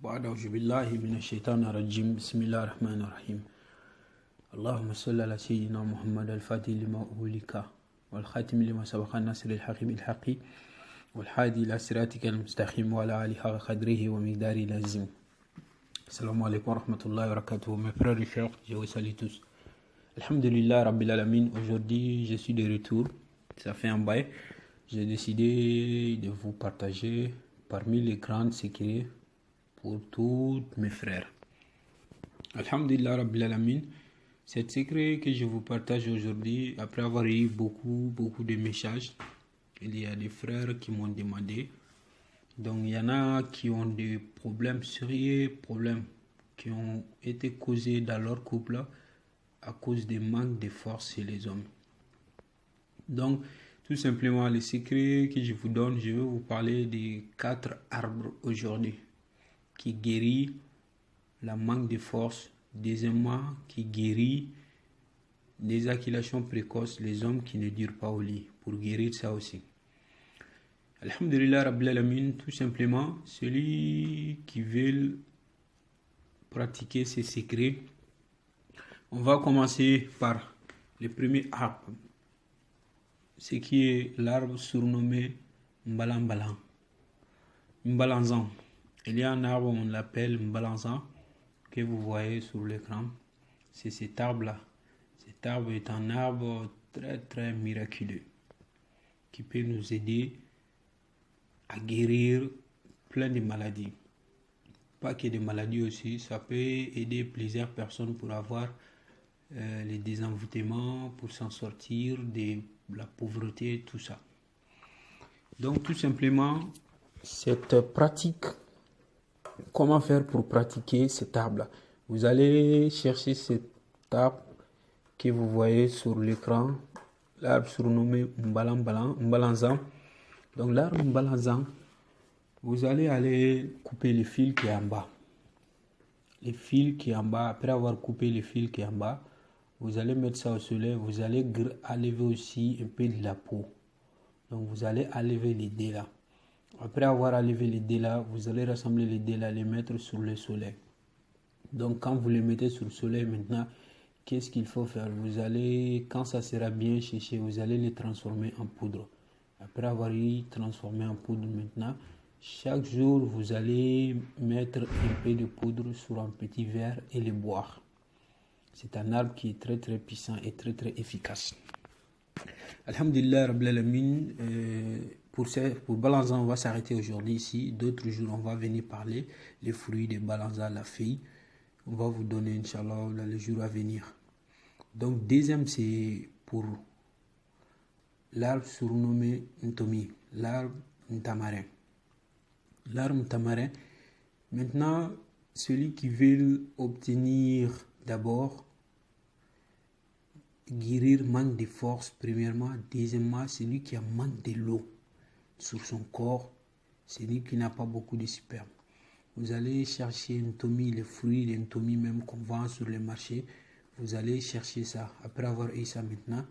بعد أعوذ بالله من الشيطان الرجيم بسم الله الرحمن الرحيم اللهم صل على سيدنا محمد الفاتح لما أغلق والخاتم لما سبق الناصر الحق بالحق والحادي إلى صراطك المستقيم وعلى آله حق قدره ومقداره العظيم. Assalamu alaikum wa rahmatullahi wa barakatuh. Mes frères et sœurs, je vous salue tous. Alhamdulillah Rabbil Alamin. Aujourd'hui, je suis de retour. Ça fait un bail. J'ai décidé de vous partager parmi les grands secrets pour tous mes frères. Alhamdulillah Rabbil Alamin. Cet secret que je vous partage aujourd'hui, après avoir eu beaucoup de messages, il y a des frères qui m'ont demandé. Donc il y en a qui ont des problèmes, sérieux problèmes, qui ont été causés dans leur couple à cause des manques de force chez les hommes. Donc tout simplement, le secret que je vous donne, je vais vous parler des 4 arbres aujourd'hui qui guérit la manque de force. Deuxièmement, qui guérit des éjaculations précoces, les hommes qui ne durent pas au lit, pour guérir ça aussi. Alhamdulillah Rabbil Alamin, tout simplement, celui qui veut pratiquer ces secrets, on va commencer par le premier arbre, ce qui est l'arbre surnommé Mbalan-Balan. Mbalanzan. Il y a un arbre, on l'appelle Mbalanzan, que vous voyez sur l'écran. C'est cet arbre-là. Cet arbre est un arbre très miraculeux qui peut nous aider à guérir plein de maladies. Pas que des maladies aussi, ça peut aider plusieurs personnes pour avoir les désenvoûtements, pour s'en sortir de la pauvreté, tout ça. Donc tout simplement, cette pratique, comment faire pour pratiquer cet arbre-là? Vous allez chercher cet arbre que vous voyez sur l'écran, l'arbre surnommé Mbalanzan. Donc l'arbre Mbalanzan, vous allez aller couper le fil qui est en bas. Le fil qui est en bas, après avoir coupé le fil qui est en bas, vous allez mettre ça au soleil, vous allez enlever aussi un peu de la peau. Donc vous allez enlever les dés là. Après avoir enlevé les dés là, vous allez rassembler les dés là, les mettre sur le soleil. Donc quand vous les mettez sur le soleil maintenant, qu'est-ce qu'il faut faire? Vous allez, quand ça sera bien séché, vous allez les transformer en poudre. Après avoir transformé en poudre maintenant, chaque jour vous allez mettre un peu de poudre sur un petit verre et le boire. C'est un arbre qui est très puissant et très efficace. Alhamdulillah Rabbil Alamin. Pour Balanzan, on va s'arrêter aujourd'hui ici. D'autres jours, on va venir parler les fruits de Balanzan, la fille. On va vous donner, Inch'Allah, dans les jours à venir. Donc, deuxième, c'est pour l'arbre surnommé Ntomi, l'arbre Ntamarin. L'arbre Ntamarin, maintenant, celui qui veut obtenir d'abord guérir manque de force, premièrement. Deuxièmement, celui qui a manque de l'eau sur son corps, celui qui n'a pas beaucoup de sperme. Vous allez chercher Ntomi, les fruits de Ntomi même qu'on vend sur le marché. Vous allez chercher ça. Après avoir eu ça maintenant,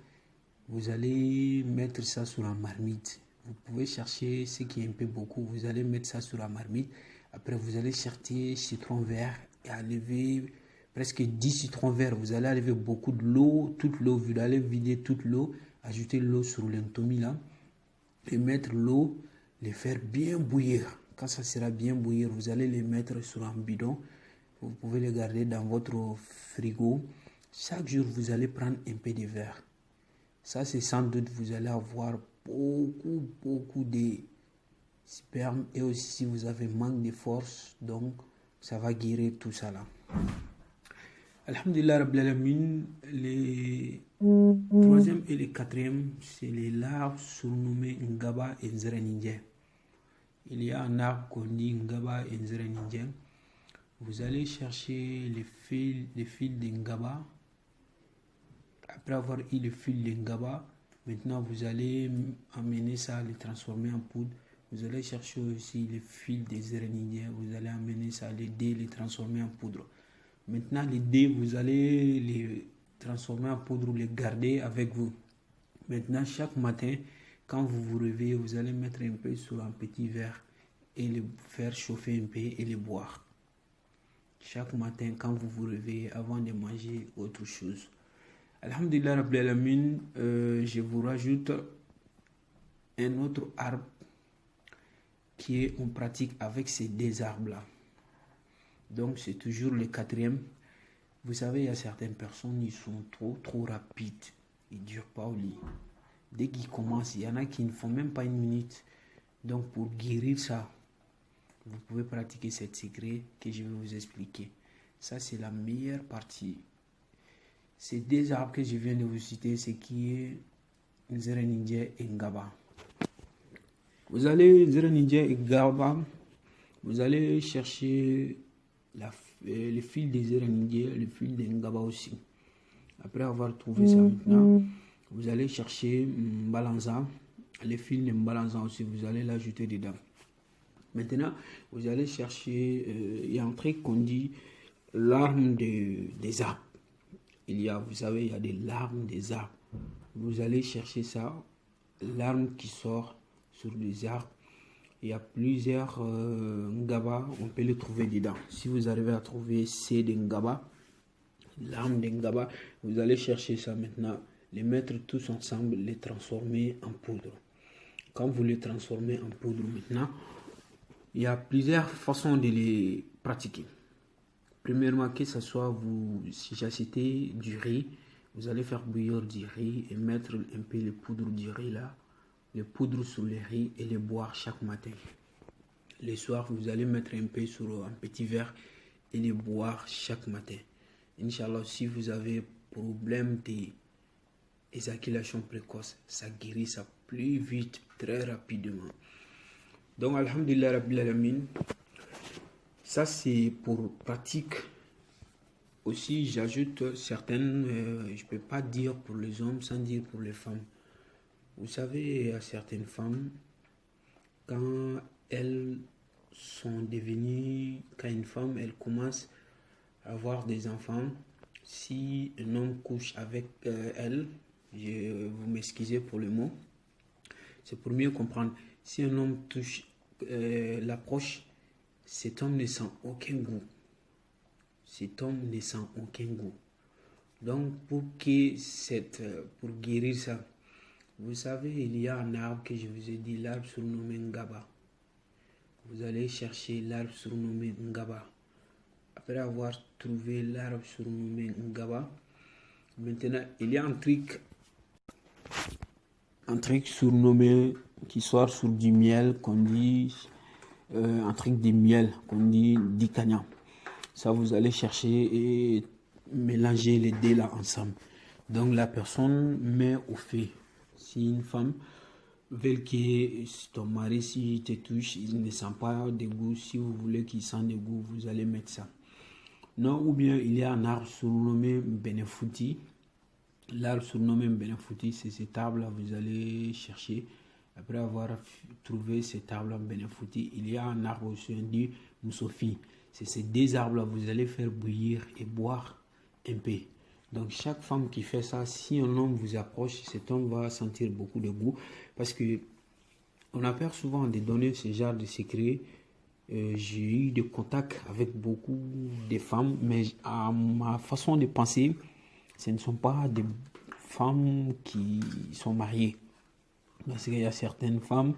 vous allez mettre ça sur la marmite. Vous pouvez chercher ce qui est un peu beaucoup. Vous allez mettre ça sur la marmite. Après, vous allez chercher citron vert et enlever presque 10 citrons verts. Vous allez enlever beaucoup de l'eau, toute l'eau. Vous allez vider toute l'eau, ajouter l'eau sur l'Ntomi là et mettre l'eau, les faire bien bouillir. Quand ça sera bien bouillir, vous allez les mettre sur un bidon. Vous pouvez les garder dans votre frigo. Chaque jour, vous allez prendre un peu de verre. Ça, c'est sans doute, vous allez avoir beaucoup de sperme. Et aussi, si vous avez manque de force, donc, ça va guérir tout ça là. Alhamdulillah Rabbil Alamin. Les troisième et le quatrième, c'est les arbres surnommés Ngaba et Nzerenindien. Il y a un arbre qu'on dit Ngaba et Nzerenindien. Vous allez chercher les fils de Ngaba. Après avoir eu le fil de Ngaba, maintenant vous allez amener ça, les transformer en poudre. Vous allez chercher aussi les fils des Nzerenindien. Vous allez amener ça, les dés, les transformer en poudre. Maintenant, les dés, vous allez les transformer en poudre ou les garder avec vous. Maintenant, chaque matin, quand vous vous réveillez, vous allez mettre un peu sur un petit verre et le faire chauffer un peu et le boire. chaque matin quand vous vous réveillez avant de manger autre chose. Alhamdulillah Rabbil Alamin, je vous rajoute un autre arbre qui est en pratique avec ces deux arbres-là. Donc c'est toujours le quatrième. Vous savez, il y a certaines personnes, ils sont trop rapides. Ils ne durent pas au lit. Dès qu'ils commencent, il y en a qui ne font même pas une minute. Donc pour guérir ça, vous pouvez pratiquer cette secret que je vais vous expliquer. Ça, c'est la meilleure partie. Ces deux arbres que je viens de vous citer, c'est qui est Nzereninja et Ngaba. Vous allez Nzereninja et Ngaba, vous allez chercher le fil des Nzereninja, le fil de Ngaba aussi. Après avoir trouvé ça maintenant, vous allez chercher Mbalanza, le fil de Mbalanza aussi, vous allez l'ajouter dedans. Maintenant, vous allez chercher, il y a un truc qu'on dit l'arme des arbres. Vous savez, il y a des larmes des arbres. Vous allez chercher ça, l'arme qui sort sur les arbres. Il y a plusieurs Ngaba, on peut les trouver dedans. Si vous arrivez à trouver ces de Ngaba, l'arme de Ngaba, vous allez chercher ça maintenant, les mettre tous ensemble, les transformer en poudre. Quand vous les transformez en poudre maintenant, il y a plusieurs façons de les pratiquer. Premièrement, que ce soit si j'achetais du riz, vous allez faire bouillir du riz et mettre un peu de poudre du riz là, les poudres sur le riz et les boire chaque matin. Le soir, vous allez mettre un peu sur un petit verre et les boire chaque matin. Inch'Allah, si vous avez problème d'éjaculation précoce, ça guérit ça plus vite, très rapidement. Donc, Alhamdulillah Rabbil Alamin, ça c'est pour pratique. Aussi, j'ajoute certaines, je ne peux pas dire pour les hommes sans dire pour les femmes. Vous savez, il y a certaines femmes, quand elles sont devenues, quand une femme, elle commence à avoir des enfants, si un homme couche avec elle, vous m'excusez pour le mot, c'est pour mieux comprendre. Si un homme l'approche, cet homme ne sent aucun goût. Cet homme ne sent aucun goût. Donc, pour guérir ça, vous savez, il y a un arbre que je vous ai dit, l'arbre surnommé Ngaba. Vous allez chercher l'arbre surnommé Ngaba. Après avoir trouvé l'arbre surnommé Ngaba, maintenant, il y a un truc surnommé qui sort sur du miel qu'on dit, un truc de miel qu'on dit dikanya. Ça, vous allez chercher et mélanger les deux là ensemble. Donc la personne met au fait. Si une femme veut que ton mari, s'il te touche, il ne sent pas de goût, si vous voulez qu'il sente de goût, vous allez mettre ça. Non, ou bien il y a un arbre surnommé Benefouti. L'arbre surnommé Benefouti, c'est cet arbre-là, vous allez chercher. Après avoir trouvé cet arbre-là Benefouti, il y a un arbre aussi, on dit Moussofi. C'est ces deux arbres-là, vous allez faire bouillir et boire un peu. Donc chaque femme qui fait ça, si un homme vous approche, cet homme va sentir beaucoup de goût. Parce que on a peur souvent de donner ce genre de secret. J'ai eu des contacts avec beaucoup de femmes, mais à ma façon de penser, ce ne sont pas des femmes qui sont mariées. Parce qu'il y a certaines femmes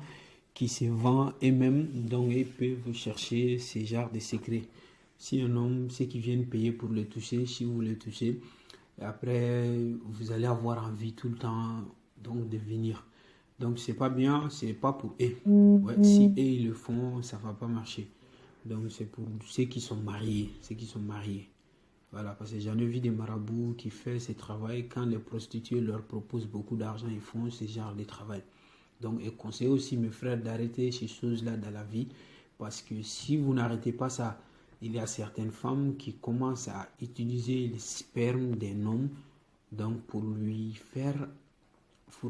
qui se vendent elles-mêmes, donc elles peuvent chercher ce genre de secrets. Si un homme, ceux qui viennent payer pour le toucher, si vous le touchez, après vous allez avoir envie tout le temps donc de venir. Donc c'est pas bien, c'est pas pour eux. Ouais, si eux ils le font, ça va pas marcher. Donc c'est pour ceux qui sont mariés, Voilà, parce que j'en ai vu des marabouts qui font ce travail. Quand les prostituées leur proposent beaucoup d'argent, ils font ce genre de travail. Donc, je conseille aussi mes frères d'arrêter ces choses-là dans la vie. Parce que si vous n'arrêtez pas ça, il y a certaines femmes qui commencent à utiliser le sperme d'un homme donc pour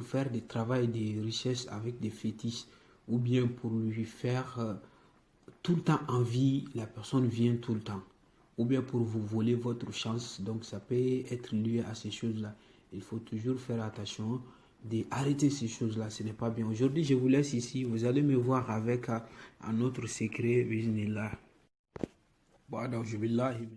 faire des travaux de richesse avec des fétiches, ou bien pour lui faire tout le temps envie, la personne vient tout le temps. Ou bien pour vous voler votre chance, donc ça peut être lié à ces choses-là. Il faut toujours faire attention d'arrêter ces choses-là, ce n'est pas bien. Aujourd'hui, je vous laisse ici, vous allez me voir avec un autre secret, bismillah. بعد أعوذ بالله